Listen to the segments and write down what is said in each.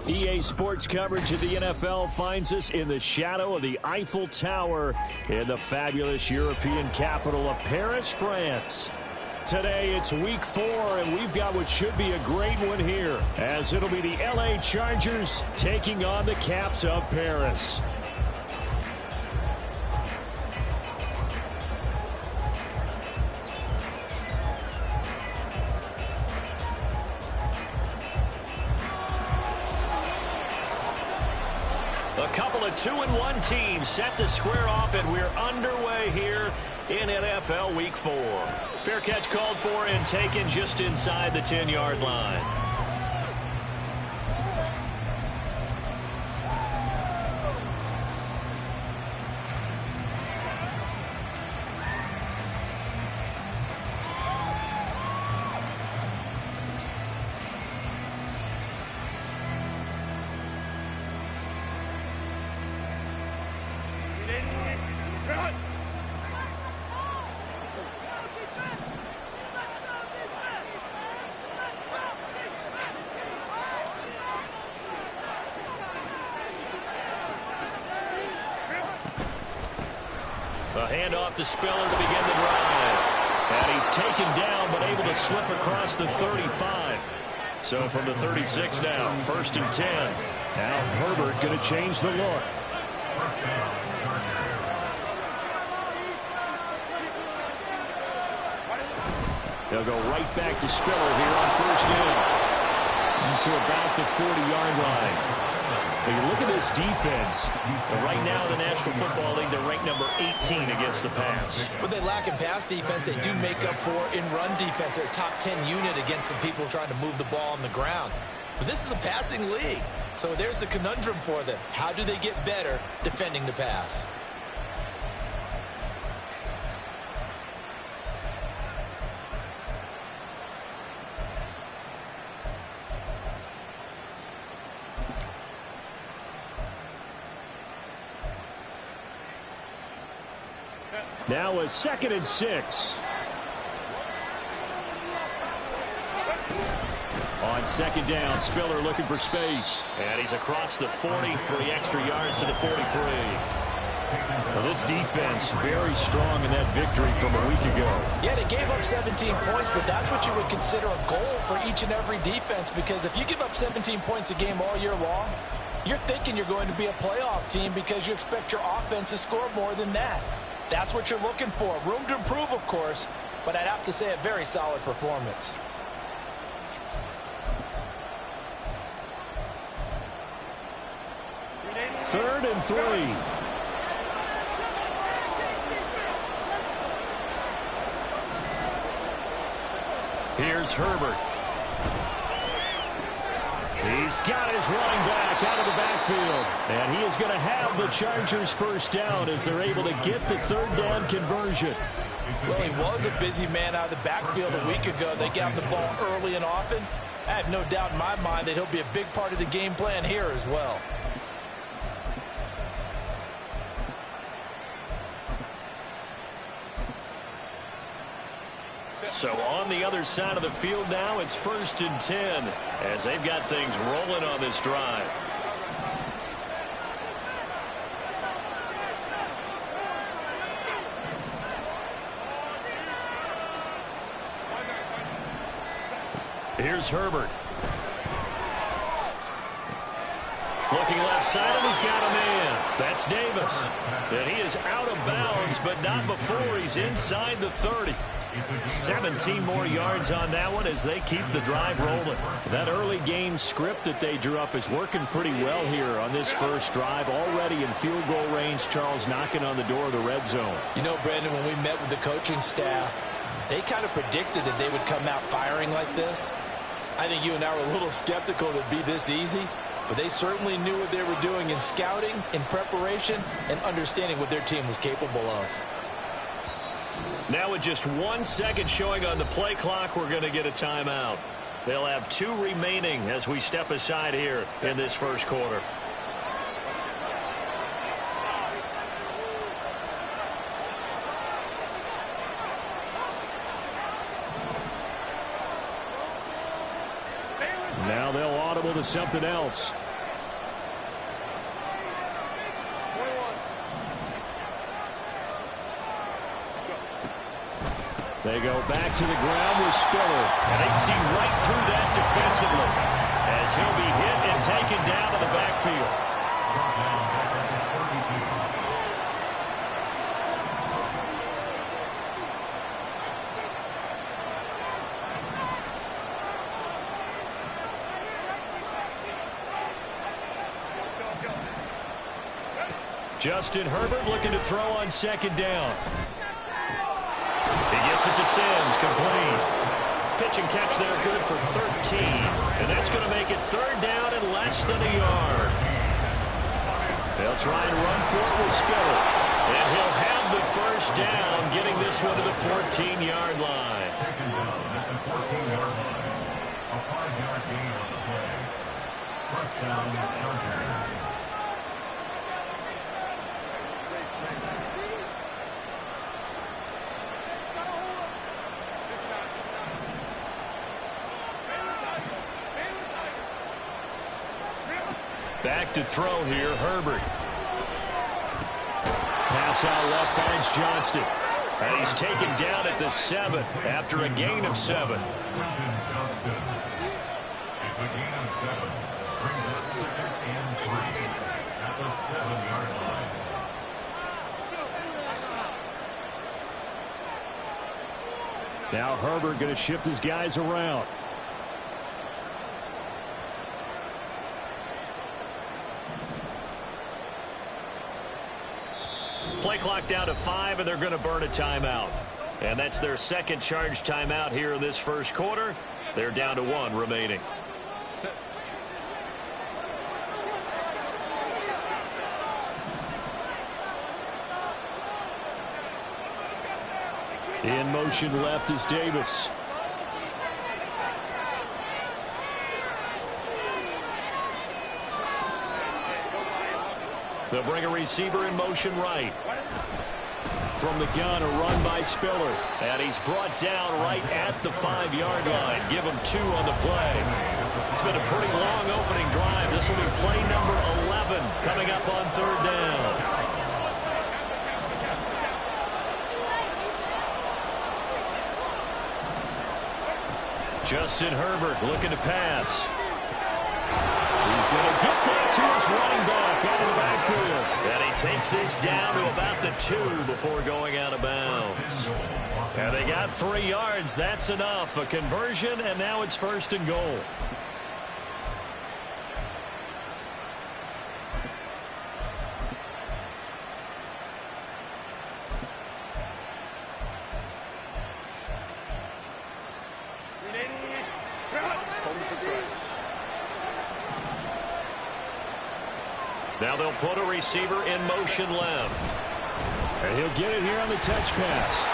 EA Sports coverage of the NFL finds us in the shadow of the Eiffel Tower in the fabulous European capital of Paris, France. Today it's week 4, and we've got what should be a great one here, as it'll be the LA Chargers taking on the Caps of Paris. A couple of 2-1 teams set to square off, and we're underway here in NFL Week 4. Fair catch called for and taken just inside the 10-yard line. A handoff to Spiller to begin the drive. And he's taken down, but able to slip across the 35. So from the 36 now, 1st and 10. Now Herbert going to change the look. They'll go right back to Spiller here on 1st down. To about the 40-yard line. When you look at this defense, right now in the National Football League, they're ranked number 18 against the pass. What they lack in pass defense, they do make up for in run defense. They're a top 10 unit against some people trying to move the ball on the ground. But this is a passing league, so there's the conundrum for them. How do they get better defending the pass? Now a 2nd and 6. On 2nd down, Spiller looking for space. And he's across the 40, 3 extra yards to the 43. Well, this defense very strong in that victory from a week ago. Yeah, they gave up 17 points, but that's what you would consider a goal for each and every defense, because if you give up 17 points a game all year long, you're thinking you're going to be a playoff team because you expect your offense to score more than that. That's what you're looking for. Room to improve, of course, but I'd have to say a very solid performance. Third and 3. Here's Herbert. He's got his running back out of the backfield. And he is going to have the Chargers 1st down as they're able to get the 3rd down conversion. Well, he was a busy man out of the backfield a week ago. They got the ball early and often. I have no doubt in my mind that he'll be a big part of the game plan here as well. So on the other side of the field now, it's 1st and 10 as they've got things rolling on this drive. Here's Herbert. Looking left side, and he's got a man. That's Davis. And he is out of bounds, but not before he's inside the 30. 17 more yards on that one as they keep the drive rolling. That early game script that they drew up is working pretty well here on this first drive. Already in field goal range, Charles knocking on the door of the red zone. You know, Brandon, when we met with the coaching staff, they kind of predicted that they would come out firing like this. I think you and I were a little skeptical that it'd be this easy, but they certainly knew what they were doing in scouting, in preparation, and understanding what their team was capable of. Now with just 1 second showing on the play clock, we're going to get a timeout. They'll have 2 remaining as we step aside here in this first quarter. Now they'll audible to something else. They go back to the ground with Spiller. And they see right through that defensively as he'll be hit and taken down to the backfield. Justin Herbert looking to throw on second down. He gets it to Sims, complete. Pitch and catch there, good for 13. And that's going to make it third down and less than a yard. They'll try and run for it with Spiller. And he'll have the first down, getting this one to the 14-yard line. A 5-yard gain on the play. First down, Chargers. Back to throw here, Herbert. Pass out left finds Johnston. And he's taken down at the 7 after a gain of 7. Johnston. It's a gain of 7. Brings up 2nd and 3 at the 7-yard line. Now Herbert going to shift his guys around. Play clock down to 5, and they're going to burn a timeout. And that's their second charge timeout here in this first quarter. They're down to 1 remaining. In motion left is Davis. They'll bring a receiver in motion right. From the gun, a run by Spiller. And he's brought down right at the 5-yard line. Give him 2 on the play. It's been a pretty long opening drive. This will be play number 11 coming up on third down. Justin Herbert looking to pass. He's going to get that to his running back out of the backfield. And he takes this down to about the 2 before going out of bounds. And they got 3 yards. That's enough. A conversion, and now it's first and goal. Now they'll put a receiver in motion left. And he'll get it here on the touch pass.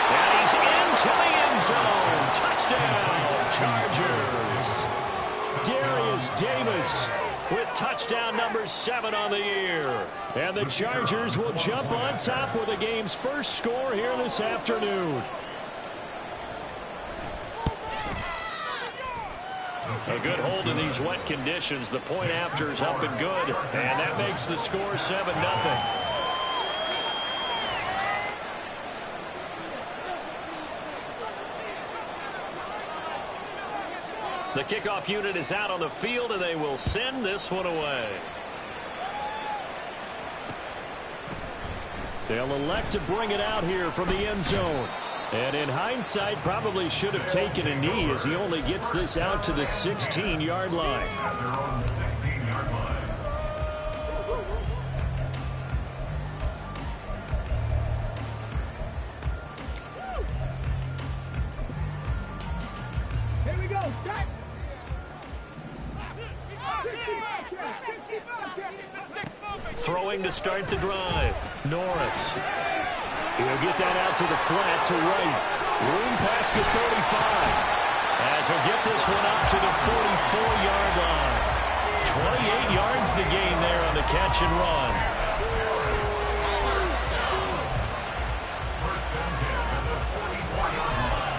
And he's into the end zone. Touchdown, Chargers. Darius Davis with touchdown number 7 on the year. And the Chargers will jump on top with the game's first score here this afternoon. A good hold in these wet conditions. The point after is up and good. And that makes the score 7-0. The kickoff unit is out on the field, and they will send this one away. They'll elect to bring it out here from the end zone. And in hindsight, probably should have taken a knee as he only gets this out to the 16-yard line. At their own 16-yard line. Here we go. Start. Throwing to start the drive. Norris. He'll get that out to the flat to right. Room past the 35. As he'll get this one up to the 44-yard line. 28 yards the gain there on the catch and run. First and 10 at the 44-yard line.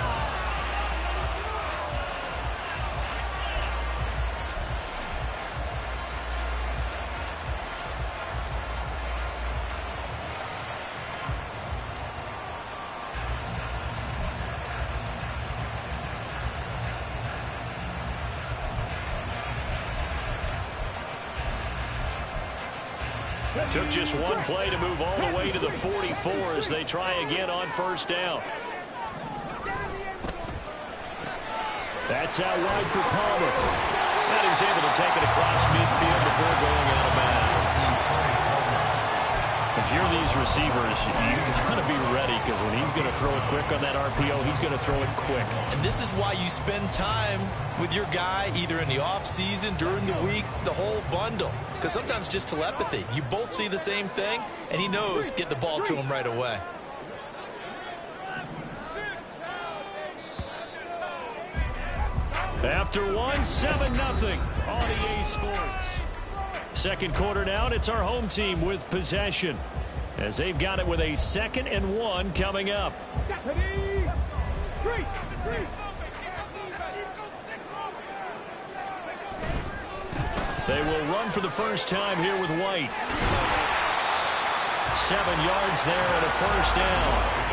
Took just one play to move all the way to the 44 as they try again on first down. That's out wide for Palmer. And he's able to take it across midfield before going out of bounds. If you're these receivers, you've got to be ready because when he's going to throw it quick on that RPO, he's going to throw it quick. And this is why you spend time with your guy either in the offseason, during the week, the whole bundle. Because sometimes just telepathy. You both see the same thing, and he knows get the ball to him right away. After 7-0 on EA Sports. Second quarter now, and it's our home team with possession as they've got it with a 2nd and 1 coming up. They will run for the first time here with White. 7 yards there and a first down.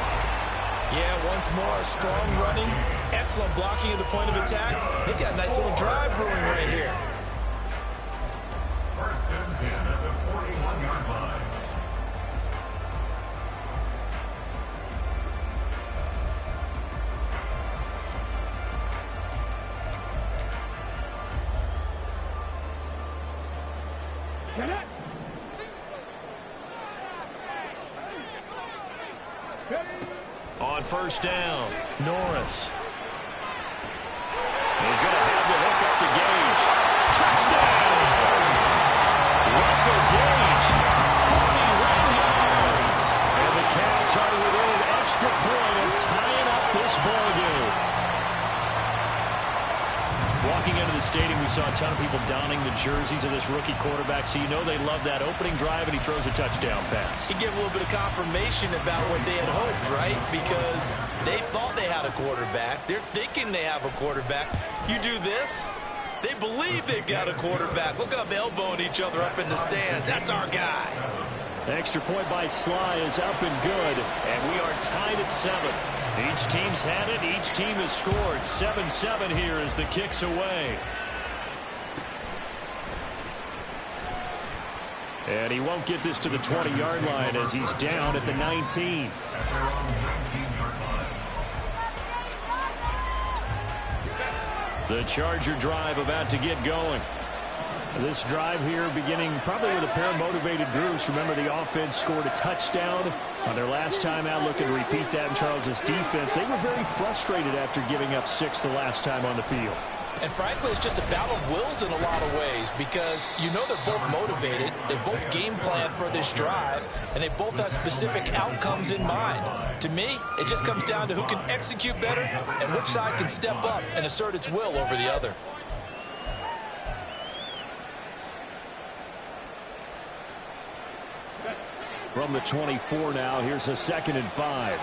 Yeah, once more, strong running, excellent blocking at the point of attack. They've got a nice little drive brewing right here. First and 10 at the 41-yard line. On first down, Norris. He's going to have the hook up to Gage. Touchdown! Russell Gage, 41 yards. And the Cavs are within an extra point of tying up this ballgame. Walking into the stadium, we saw a ton of people donning the jerseys of this rookie quarterback, so you know they love that opening drive, and he throws a touchdown pass. He gave a little bit of confirmation about what they had hoped, right? Because they thought they had a quarterback. They're thinking they have a quarterback. You do this, they believe they've got a quarterback. Look up, elbowing each other up in the stands. That's our guy. The extra point by Sly is up and good, and we are tied at 7. Each team's had it. Each team has scored. 7-7 here as the kick's away. And he won't get this to the 20-yard line as he's down at the 19. The Charger drive about to get going. This drive here beginning probably with a pair of motivated groups. Remember, the offense scored a touchdown on their last time out. Looking to repeat that in Charles's defense. They were very frustrated after giving up 6 the last time on the field. And frankly, it's just a battle of wills in a lot of ways because you know they're both motivated. They both game plan for this drive, and they both have specific outcomes in mind. To me, it just comes down to who can execute better and which side can step up and assert its will over the other. From the 24 now, here's a 2nd and 5.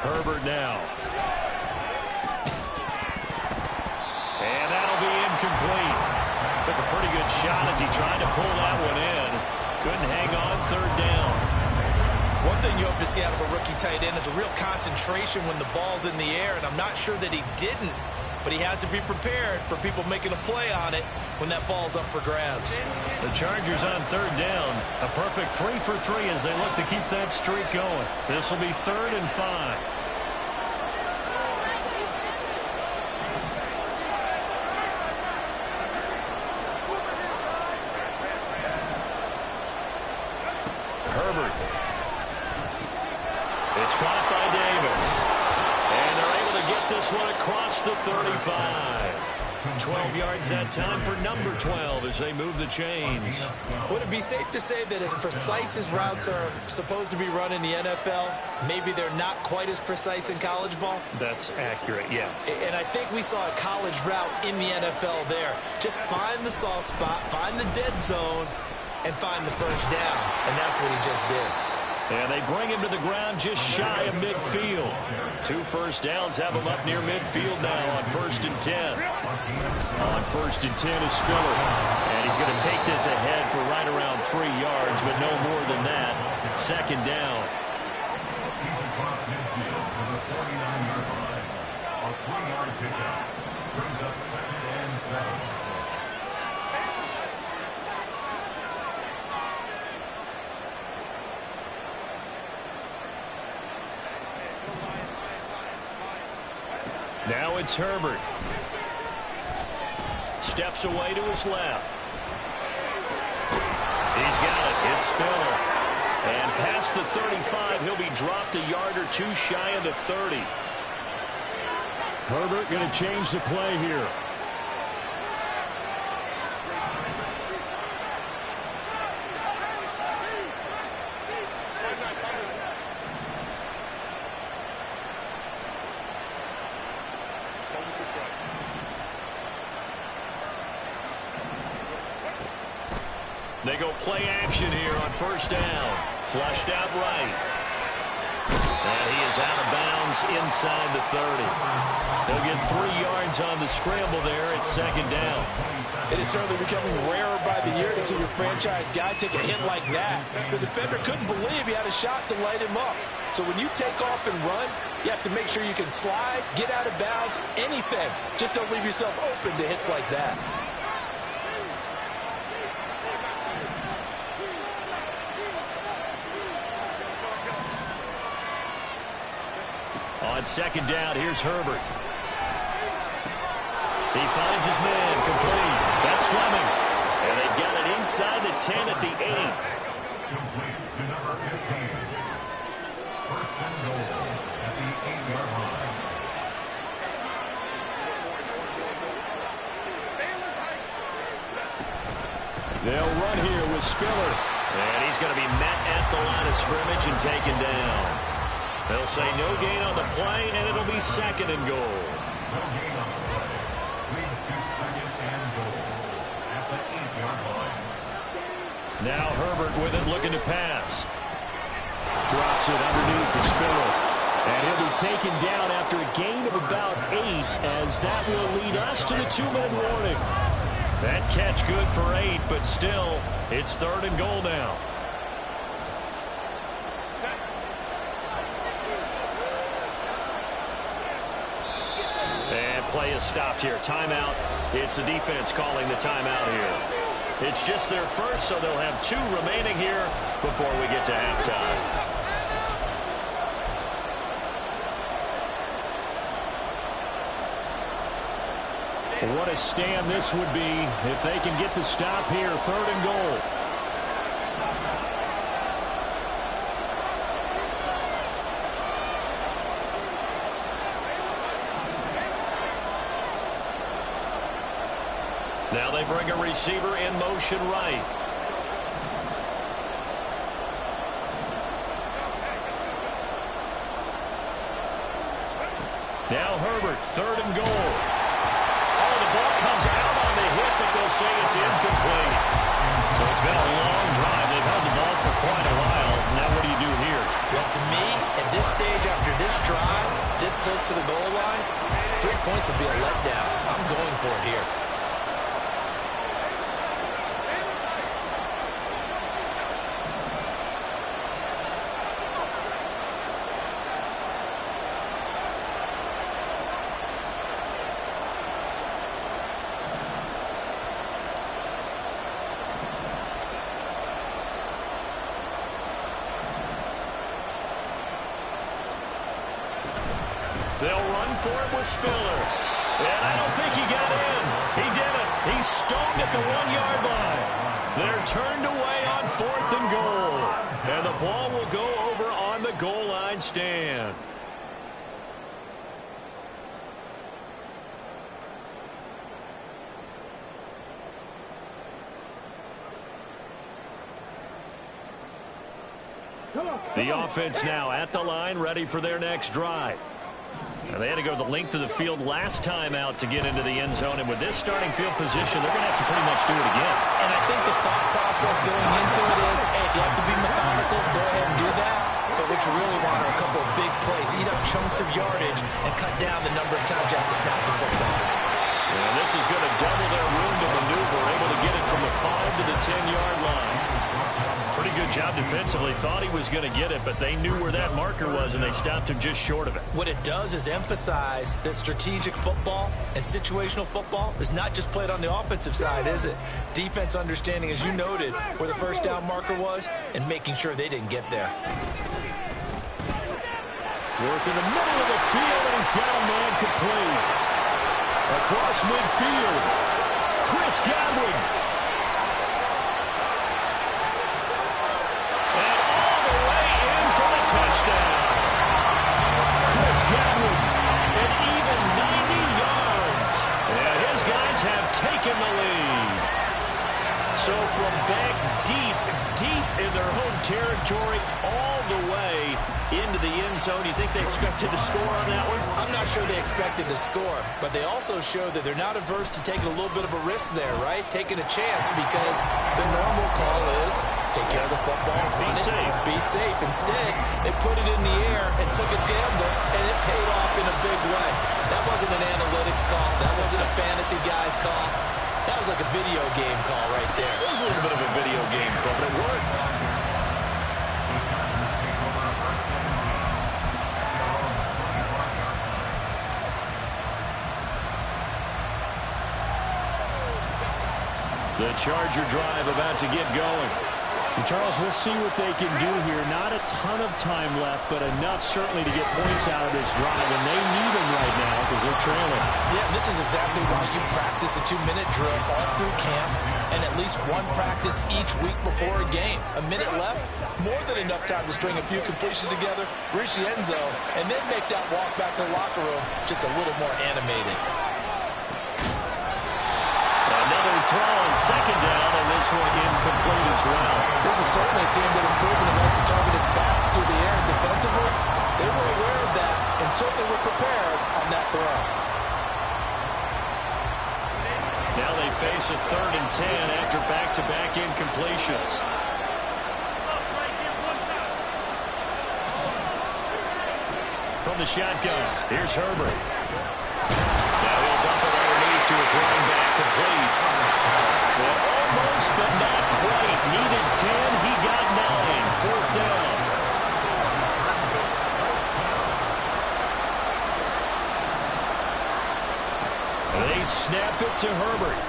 Herbert now. And that'll be incomplete. Took a pretty good shot as he tried to pull that one in. Couldn't hang on, 3rd down. One thing you hope to see out of a rookie tight end is a real concentration when the ball's in the air, and I'm not sure that he didn't. But he has to be prepared for people making a play on it when that ball's up for grabs. The Chargers on 3rd down. A perfect 3 for 3 as they look to keep that streak going. This will be 3rd and 5. Herbert. It's caught by Davis. And they're able to get this one across the 35. 12 yards that time for number 12 as they move the chains. Would it be safe to say that as precise as routes are supposed to be run in the NFL, maybe they're not quite as precise in college ball? That's accurate, yeah. And I think we saw a college route in the NFL there. Just find the soft spot, find the dead zone, and find the first down. And that's what he just did. And they bring him to the ground just shy of midfield. 2 first downs have him up near midfield now on 1st and 10. On 1st and 10 is Spiller. And he's going to take this ahead for right around 3 yards, but no more than that. 2nd down. He's across midfield to the 49-yard line. A Now it's Herbert. Steps away to his left. He's got it. It's Spiller. And past the 35, he'll be dropped a yard or two shy of the 30. Herbert going to change the play here. They go play action here on first down. Flushed out right. And he is out of bounds inside the 30. They'll get 3 yards on the scramble there at second down. It is certainly becoming rarer by the year to see your franchise guy take a hit like that. The defender couldn't believe he had a shot to light him up. So when you take off and run, you have to make sure you can slide, get out of bounds, anything. Just don't leave yourself open to hits like that. On second down, here's Herbert. He finds his man, complete. That's Fleming. And they've got it inside the 10 at the 8. Complete to number 15. First and goal at the 8-yard line. They'll run here with Spiller. And he's going to be met at the line of scrimmage and taken down. They'll say no gain on the play, and it'll be second and goal. No gain on the play. Leads to second and goal at the 8-yard line. Now Herbert with it, looking to pass. Drops it underneath to Spiller. And he'll be taken down after a gain of about 8, as that will lead us to the 2-minute warning. That catch good for 8, but still, it's third and goal now. And play is stopped here. Timeout. It's the defense calling the timeout here. It's just their first, so they'll have 2 remaining here before we get to halftime. What a stand this would be if they can get the stop here. Third and goal. Now they bring a receiver in motion right. Now Herbert, third and goal. Oh, the ball comes out on the hit, but they'll say it's incomplete. So it's been a long drive. They've held the ball for quite a while. Now what do you do here? Well, to me, at this stage after this drive, this close to the goal line, 3 points would be a letdown. I'm going for it here. They'll run for it with Spiller. And I don't think he got in. He did it. He's stoned at the 1-yard line. They're turned away on fourth and goal. And the ball will go over on the goal line stand. The offense now at the line, ready for their next drive. And they had to go the length of the field last time out to get into the end zone. And with this starting field position, they're going to have to pretty much do it again. And I think the thought process going into it is, hey, if you have to be methodical, go ahead and do that. But what you really want are a couple of big plays. Eat up chunks of yardage and cut down the number of times you have to snap the football. And this is going to double their room to maneuver, able to get it from the 5 to the 10-yard line. Pretty good job defensively. Thought he was going to get it, but they knew where that marker was, and they stopped him just short of it. What it does is emphasize that strategic football and situational football is not just played on the offensive side, is it? Defense understanding, as you noted, where the first down marker was and making sure they didn't get there. Work in the middle of the field, and he's got a man complete. Across midfield, Chris Godwin. And all the way in for the touchdown. Chris Godwin, an even 90 yards. And his guys have taken the lead. So from back deep in their home territory, all the way into the end zone, you think they expected to score on that one? I'm not sure they expected to score, but they also showed that they're not averse to taking a little bit of a risk there, right? Taking a chance, because the normal call is take care of the football, be safe. Instead, they put it in the air and took a gamble, and it paid off in a big way. That wasn't an analytics call. That wasn't a fantasy guy's call. That was like a video game call right there. It was a little bit of a video game call, but it worked. The Charger drive about to get going. And Charles, we'll see what they can do here. Not a ton of time left, but enough certainly to get points out of this drive, and they need them right now because they're trailing. Yeah, this is exactly why you practice a 2-minute drill all through camp and at least one practice each week before a game. A minute left, more than enough time to string a few completions together, reach the end zone, and then make that walk back to the locker room just a little more animated. Another throw on second down, and this one incomplete as well. This is certainly a team that has proven it wants to target its backs through the air. Defensively, they were aware of that and certainly were prepared on that throw. Now they face a 3rd and 10 after back-to-back incompletions. From the shotgun, here's Herbert. Now he'll dump it underneath to his running back, complete. Well, almost, but not quite. Needed 10, he got 9. 4th down. They snap it to Herbert.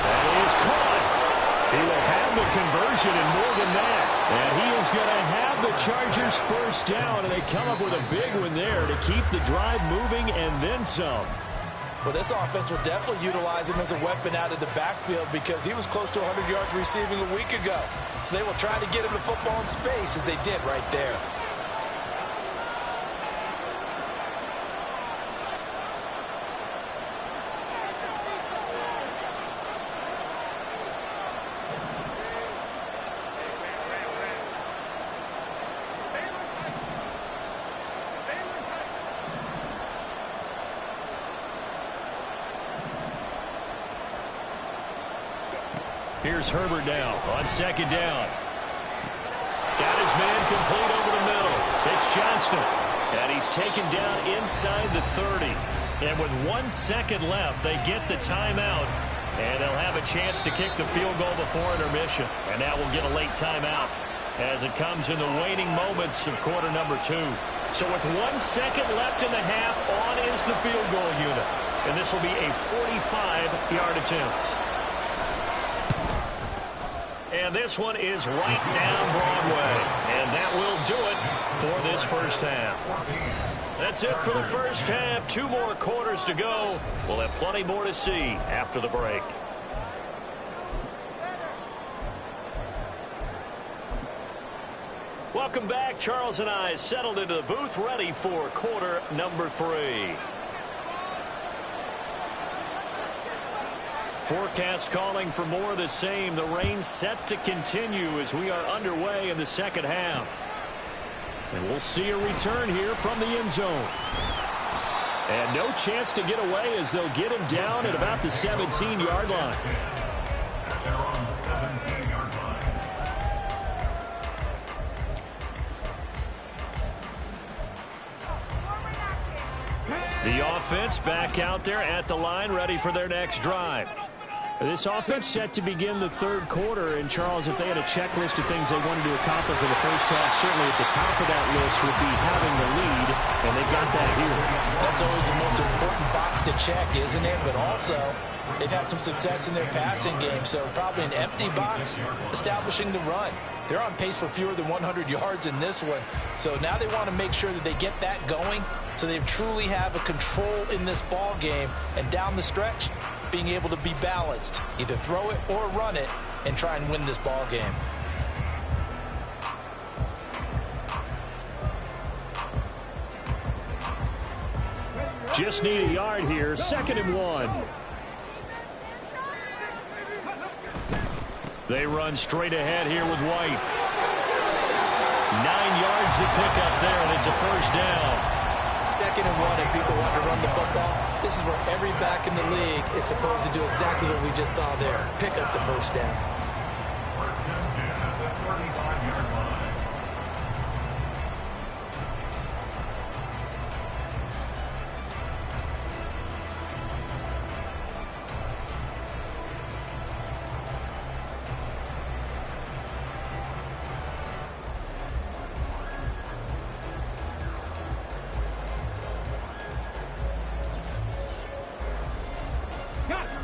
That is caught. He will have the conversion and more than that. And he is going to have the Chargers first down, and they come up with a big one there to keep the drive moving and then some. Well, this offense will definitely utilize him as a weapon out of the backfield because he was close to 100 yards receiving a week ago. So they will try to get him the football in space as they did right there. Here's Herbert now on second down. Got his man complete over the middle. It's Johnston. And he's taken down inside the 30. And with 1 second left, they get the timeout. And they'll have a chance to kick the field goal before intermission. And now we'll get a late timeout as it comes in the waning moments of quarter number 2. So with 1 second left in the half, on is the field goal unit. And this will be a 45-yard attempt. And this one is right down Broadway. And that will do it for this first half. That's it for the first half. 2 more quarters to go. We'll have plenty more to see after the break. Welcome back. Charles and I settled into the booth ready for quarter number 3. Forecast calling for more of the same. The rain set to continue as we are underway in the second half. And we'll see a return here from the end zone. And no chance to get away as they'll get him down at about the 17-yard line. They're on 17-yard line. The offense back out there at the line, ready for their next drive. This offense set to begin the third quarter, and Charles, if they had a checklist of things they wanted to accomplish in the first half, certainly at the top of that list would be having the lead, and they got that here. That's always the most important box to check, isn't it? But also, They've had some success in their passing game, so probably an empty box, establishing the run. They're on pace for fewer than 100 yards in this one. So now they want to make sure that they get that going so they truly have a control in this ball game. And down the stretch, being able to be balanced, either throw it or run it, and try and win this ball game. Just need a yard here. 2nd and 1. They run straight ahead here with White. 9 yards to pick up there, and it's a first down. 2nd and 1, if people want to run the football, this is where every back in the league is supposed to do exactly what we just saw there. Pick up the first down. First and 10 at the 35-yard line.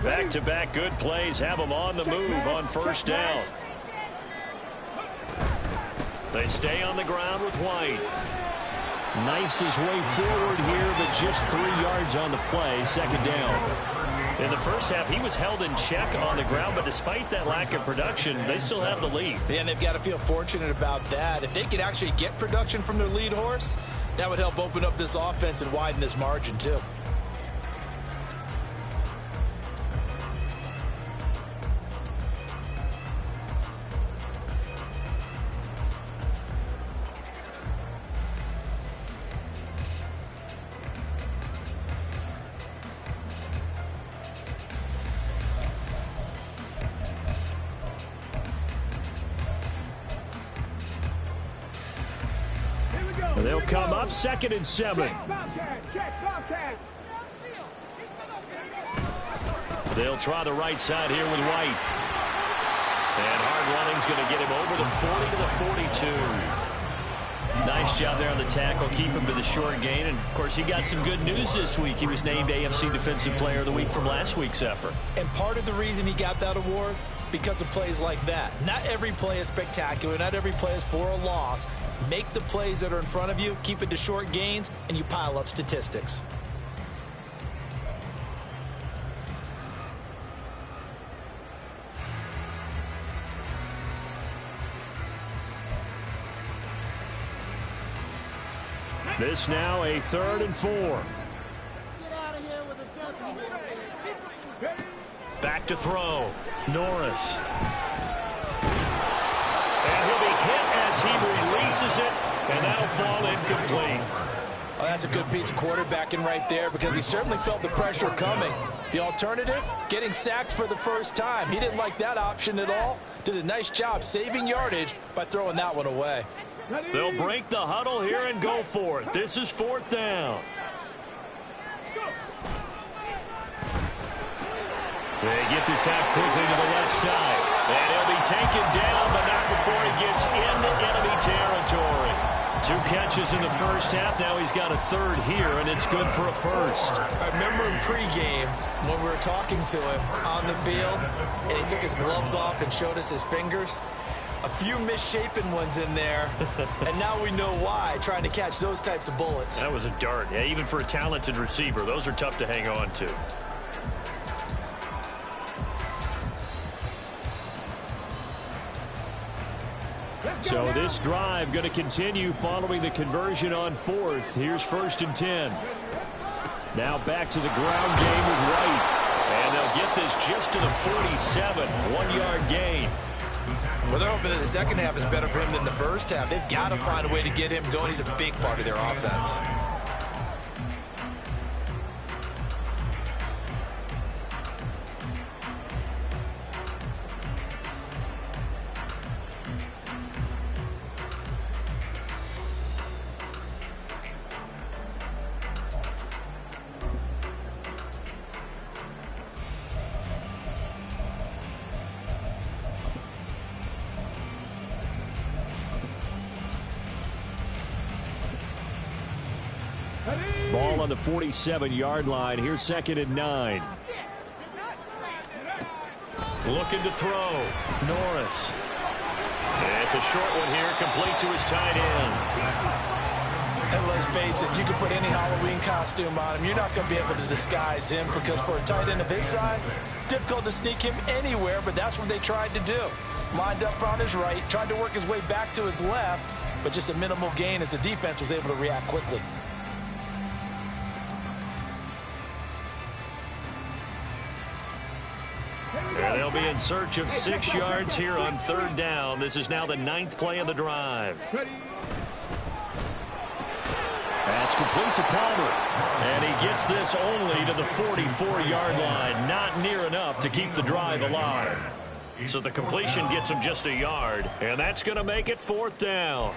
Back-to-back good plays have them on the move on first down. They stay on the ground with White. Knifes his way forward here, but just 3 yards on the play. 2nd down. In the first half, he was held in check on the ground, but despite that lack of production, they still have the lead. Yeah, and they've got to feel fortunate about that. If they could actually get production from their lead horse, that would help open up this offense and widen this margin, too. They'll come up 2nd and 7. They'll try the right side here with White. And hard running's going to get him over the 40 to the 42. Nice job there on the tackle. Keep him to the short gain. And, of course, he got some good news this week. He was named AFC Defensive Player of the Week from last week's effort. And part of the reason he got that award, because of plays like that. Not every play is spectacular. Not every play is for a loss. Make the plays that are in front of you, keep it to short gains, and you pile up statistics. This now a 3rd and 4. Back to throw. Norris. And he'll be hit as he releases it, and that'll fall incomplete. Oh, that's a good piece of quarterbacking right there because he certainly felt the pressure coming. The alternative, getting sacked for the first time. He didn't like that option at all. Did a nice job saving yardage by throwing that one away. They'll break the huddle here and go for it. This is 4th down. They get this out quickly to the left side. And he'll be taken down, but not before he gets into enemy territory. 2 catches in the first half. Now he's got a 3rd here, and it's good for a first. I remember in pregame when we were talking to him on the field, and he took his gloves off and showed us his fingers. A few misshapen ones in there, and now we know why, trying to catch those types of bullets. That was a dart. Yeah, even for a talented receiver, those are tough to hang on to. So this drive going to continue following the conversion on 4th. Here's 1st and 10. Now back to the ground game with White. And they'll get this just to the 47. 1-yard gain. Well, they're hoping that the second half is better for him than the first half. They've got to find a way to get him going. He's a big part of their offense. Ball on the 47-yard line. Here's 2nd and 9. Looking to throw. Norris. It's a short one here, complete to his tight end. And let's face it, you can put any Halloween costume on him. You're not going to be able to disguise him because for a tight end of his size, difficult to sneak him anywhere, but that's what they tried to do. Lined up on his right, tried to work his way back to his left, but just a minimal gain as the defense was able to react quickly. And they'll be in search of 6 yards here on 3rd down. This is now the 9th play of the drive. That's complete to Palmer. And he gets this only to the 44-yard line. Not near enough to keep the drive alive. So the completion gets him just a yard. And that's going to make it 4th down.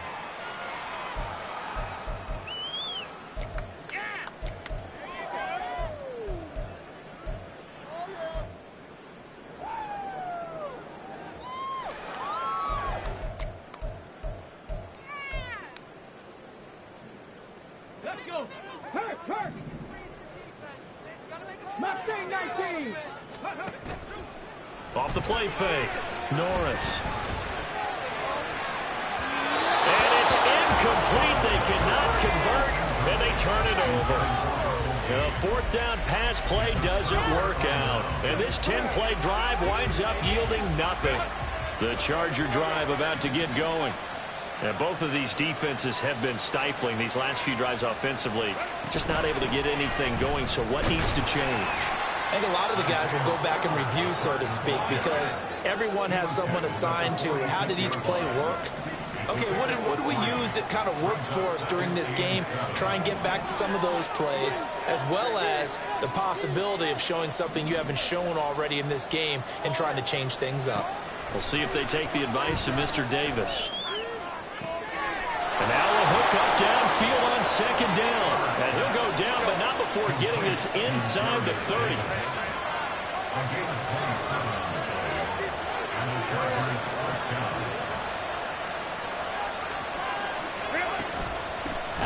Off the play fake. Norris. And it's incomplete. They cannot convert, and they turn it over. The 4th down pass play doesn't work out. And this 10-play drive winds up yielding nothing. The Charger drive about to get going. And both of these defenses have been stifling these last few drives offensively. Just not able to get anything going, so what needs to change? I think a lot of the guys will go back and review, so to speak, because everyone has someone assigned to how did each play work. Okay, what did we use that kind of worked for us during this game? Try and get back to some of those plays, as well as the possibility of showing something you haven't shown already in this game and trying to change things up. We'll see if they take the advice of Mr. Davis. And now a hook up downfield on 2nd down. And he'll go down, but not before getting this inside the 30.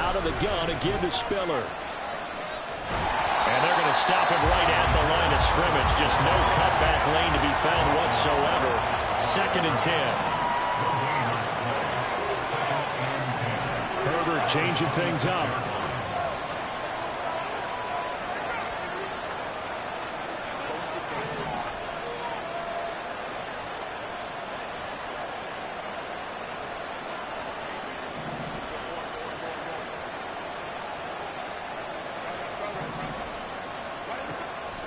Out of the gun again to Spiller. And they're going to stop him right at the line of scrimmage. Just no cutback lane to be found whatsoever. 2nd and 10. Herbert changing things up.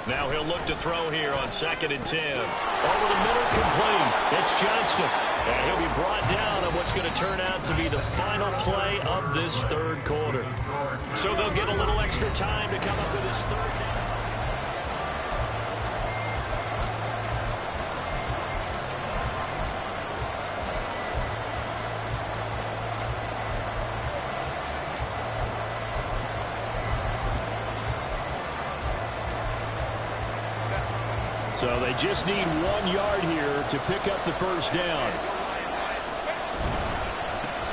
Now he'll look to throw here on 2nd and 10. Over the middle, complete. It's Johnston. And he'll be brought down on what's going to turn out to be the final play of this 3rd quarter. So they'll get a little extra time to come up with his 3rd down. So they just need 1 yard here to pick up the 1st down.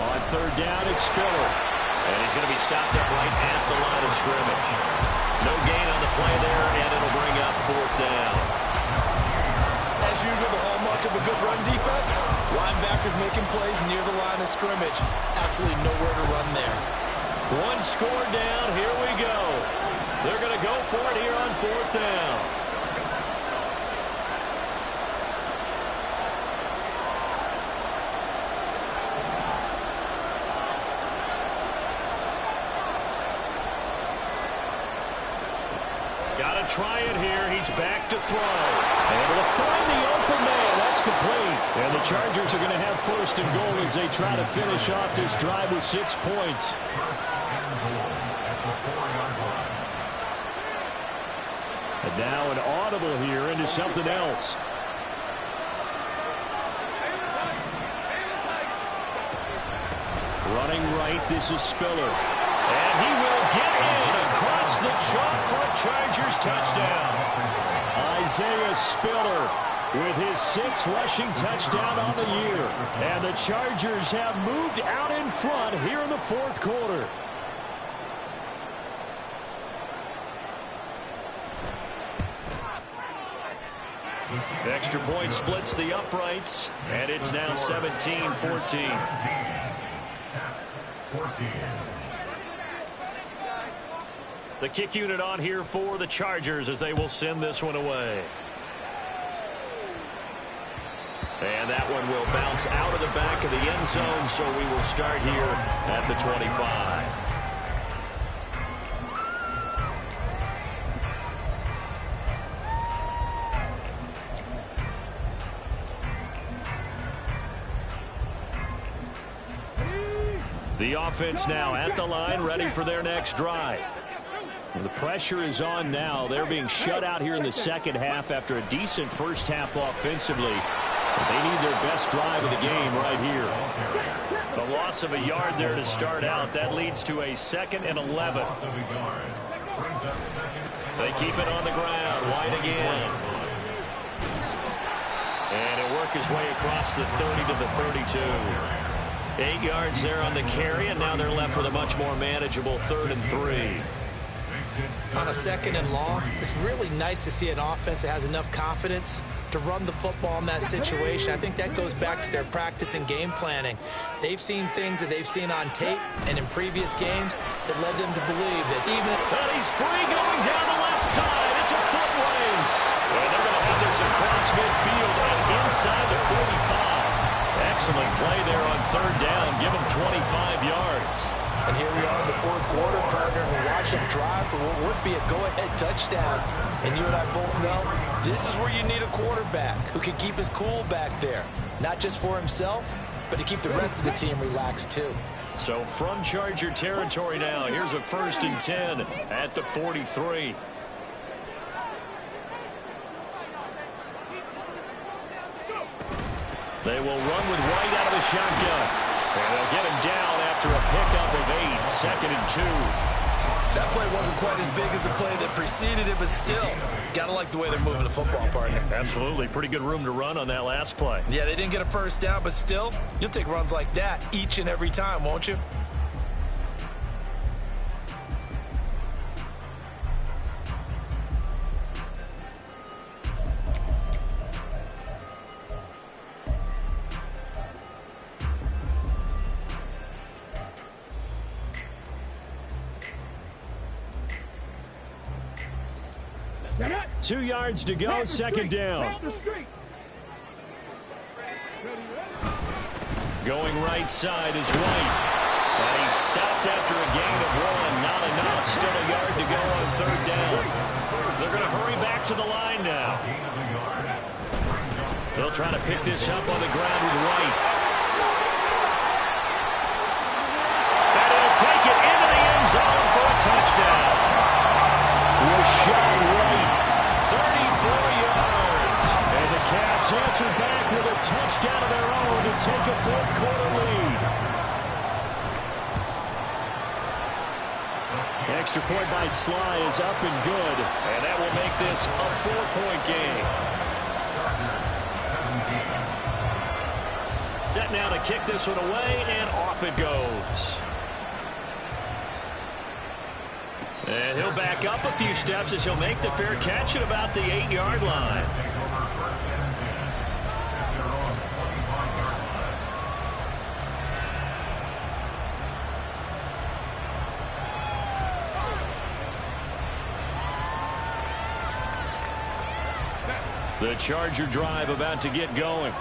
On 3rd down, it's Spiller. And he's going to be stopped up right at the line of scrimmage. No gain on the play there, and it'll bring up 4th down. As usual, the hallmark of a good run defense, linebackers making plays near the line of scrimmage. Absolutely nowhere to run there. 1 score down, here we go. They're going to go for it here on 4th down. Got to try it here. He's back to throw. Able to find the open man. That's complete. And the Chargers are going to have 1st and goal as they try to finish off this drive with 6 points. And now an audible here into something else. Running right, this is Spiller. And he will get in across the chalk for a Chargers touchdown. Isaiah Spiller with his 6th rushing touchdown on the year. And the Chargers have moved out in front here in the 4th quarter. Extra point splits the uprights, and it's now 17-14. The kick unit on here for the Chargers as they will send this one away. And that one will bounce out of the back of the end zone, so we will start here at the 25. The offense now at the line, ready for their next drive. The pressure is on now. They're being shut out here in the second half after a decent first half offensively. But they need their best drive of the game right here. The loss of a yard there to start out. That leads to a 2nd and 11. They keep it on the ground. White again. And it'll work his way across the 30 to the 32. 8 yards there on the carry, and now they're left with a much more manageable 3rd and 3. On a 2nd and long, it's really nice to see an offense that has enough confidence to run the football in that situation. I think that goes back to their practice and game planning. They've seen things that they've seen on tape and in previous games that led them to believe that even... And he's free going down the left side. It's a foot race. And they're going to have this across midfield and inside the 45. Excellent play there on 3rd down. Give them 25 yards. And here we are in the 4th quarter, partner, and we watch them drive for what would be a go-ahead touchdown. And you and I both know this is where you need a quarterback who can keep his cool back there. Not just for himself, but to keep the rest of the team relaxed too. So from Charger territory now, here's a 1st and 10 at the 43. They will run with White out of the shotgun. And they'll get him down after a pickup of 8, 2nd and 2. That play wasn't quite as big as the play that preceded it, but still, gotta like the way they're moving the football, partner. Absolutely. Pretty good room to run on that last play. Yeah, they didn't get a 1st down, but still, you'll take runs like that each and every time, won't you? Two yards to go, 2nd down. Going right side is White. And he's stopped after a gain of 1. Not enough. Still a yard to go on 3rd down. They're going to hurry back to the line now. They'll try to pick this up on the ground with White. And he'll take it into the end zone for a touchdown. Rashad White. 34 yards. And the Cavs answer back with a touchdown of their own to take a 4th quarter lead. Extra point by Sly is up and good. And that will make this a 4-point game. Set now to kick this one away, and off it goes. And he'll back up a few steps as he'll make the fair catch at about the 8-yard line. The Charger drive about to get going.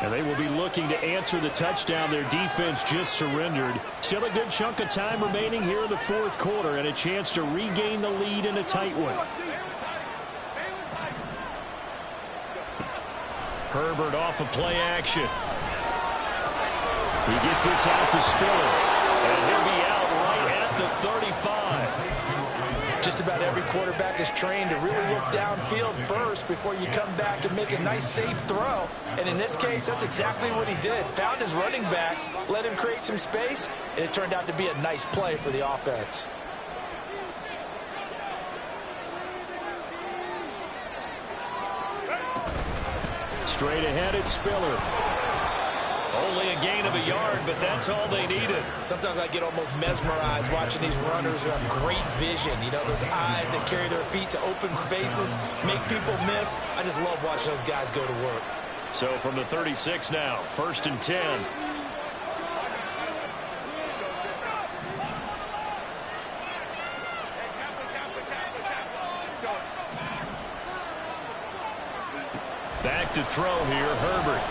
And they will be looking to answer the touchdown their defense just surrendered. Still a good chunk of time remaining here in the 4th quarter and a chance to regain the lead in a tight one. Herbert off of play action. He gets this out to Spiller. And he'll be out right at the 35. Just about every quarterback is trained to really look downfield first before you come back and make a nice, safe throw. And in this case, that's exactly what he did. Found his running back, let him create some space, and it turned out to be a nice play for the offense. Straight ahead, it's Spiller. Only a gain of a yard, but that's all they needed. Sometimes I get almost mesmerized watching these runners who have great vision. You know, those eyes that carry their feet to open spaces, make people miss. I just love watching those guys go to work. So from the 36 now, 1st and 10. Back to throw here, Herbert.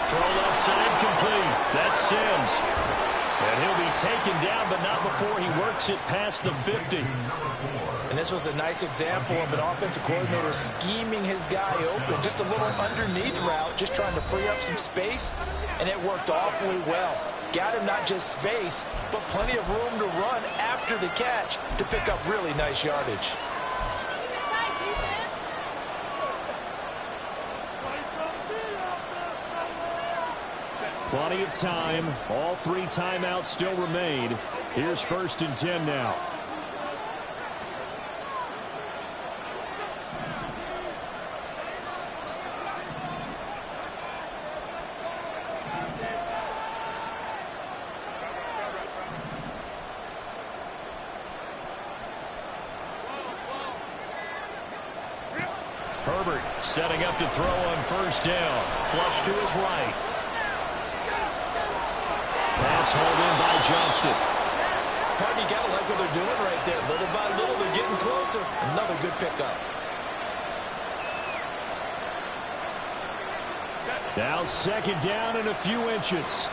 Throw left side complete. That's Sims. And he'll be taken down, but not before he works it past the 50. And this was a nice example of an offensive coordinator scheming his guy open. Just a little underneath route, just trying to free up some space, and it worked awfully well. Got him not just space, but plenty of room to run after the catch to pick up really nice yardage. Plenty of time. All 3 timeouts still remain. Here's 1st and 10 now. Herbert setting up to throw on 1st down. Flush to his right. Pass hauled in by Johnston. Partner, you got to like what they're doing right there. Little by little, they're getting closer. Another good pickup. Now 2nd down and a few inches.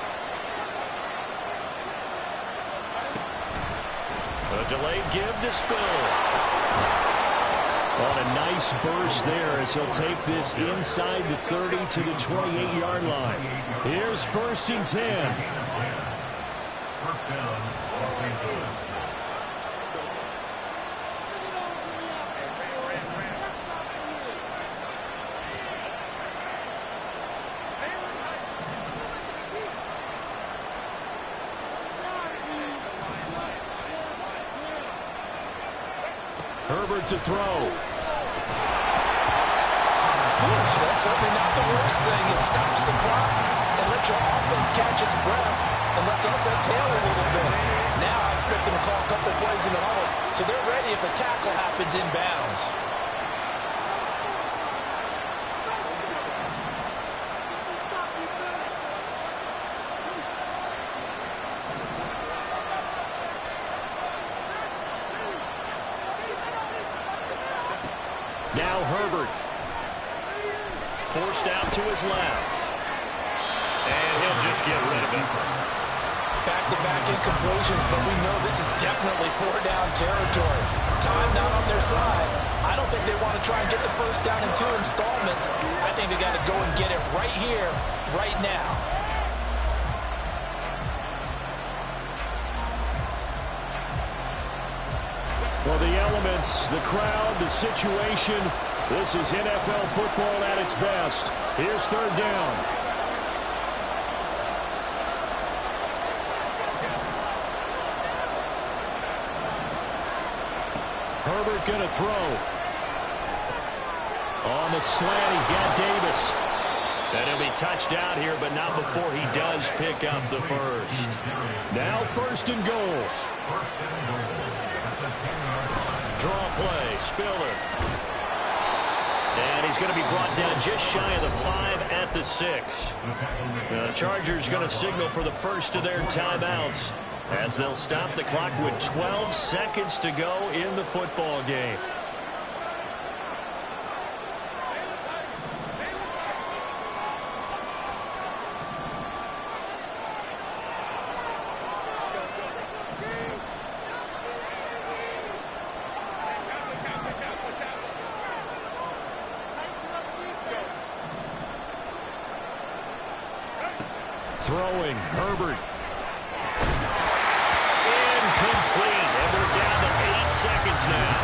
A delayed give to Spill. On a nice burst there as he'll take this inside the 30 to the 28-yard line. Here's 1st and 10. 1st down, Los Angeles. Herbert to throw. That's certainly not the worst thing. It stops the clock and lets your offense catch its breath and lets us exhale a little bit. Now I expect them to call a couple plays in the huddle, so they're ready if a tackle happens inbounds. Now Herbert. Forced out to his left. And he'll just get rid of it. Back-to-back incompletions, but we know this is definitely 4-down territory. Time not on their side. I don't think they want to try and get the 1st down in 2 installments. I think they got to go and get it right here, right now. Well, the elements, the crowd, the situation, this is NFL football at its best. Here's 3rd down. Herbert going to throw. On the slant, he's got Davis. And he'll be touched out here, but not before he does pick up the 1st. Now 1st and goal. Draw play, Spiller. And he's going to be brought down just shy of the 5 at the 6. The Chargers going to signal for the first of their timeouts as they'll stop the clock with 12 seconds to go in the football game. Throwing, Herbert. Incomplete. And we're down to 8 seconds now.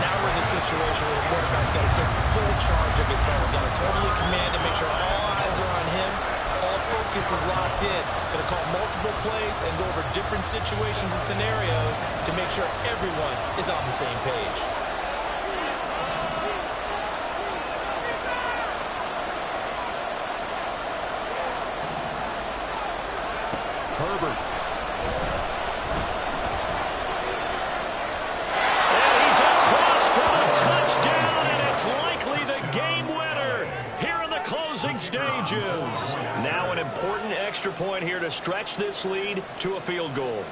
Now we're in the situation where the quarterback's got to take full charge of his helmet. Got to totally command and make sure all eyes are on him. All focus is locked in. Going to call multiple plays and go over different situations and scenarios to make sure everyone is on the same page. Herbert. And he's across for the touchdown, and it's likely the game winner here in the closing stages. Now an important extra point here to stretch this lead to a field goal.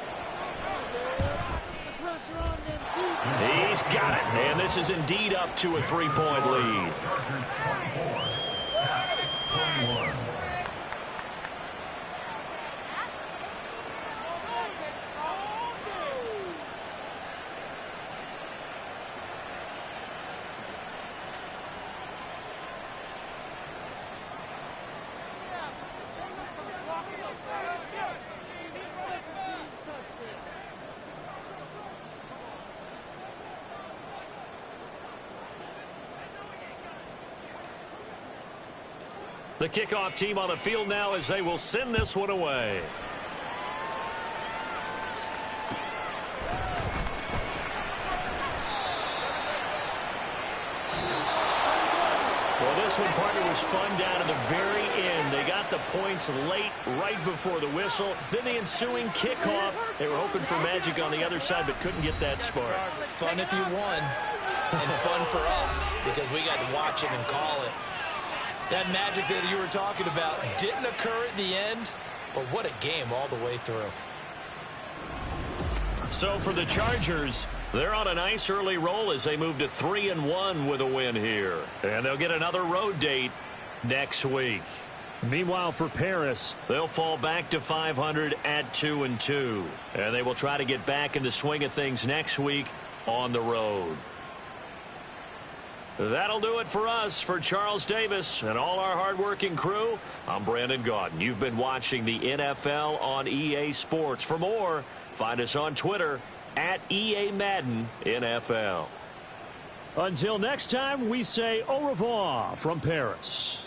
He's got it, and this is indeed up to a 3-point lead. The kickoff team on the field now as they will send this one away. Well, this one, partner, was fun down to the very end. They got the points late, right before the whistle. Then the ensuing kickoff. They were hoping for magic on the other side, but couldn't get that spark. Fun if you won, and fun for us because we got to watch it and call it. That magic that you were talking about didn't occur at the end, but what a game all the way through. So for the Chargers, they're on a nice early roll as they move to 3-1 with a win here. And they'll get another road date next week. Meanwhile, for Paris, they'll fall back to 500 at 2-2. And they will try to get back in the swing of things next week on the road. That'll do it for us. For Charles Davis and all our hardworking crew, I'm Brandon Gaudin. You've been watching the NFL on EA Sports. For more, find us on Twitter at EA Madden NFL. Until next time, we say au revoir from Paris.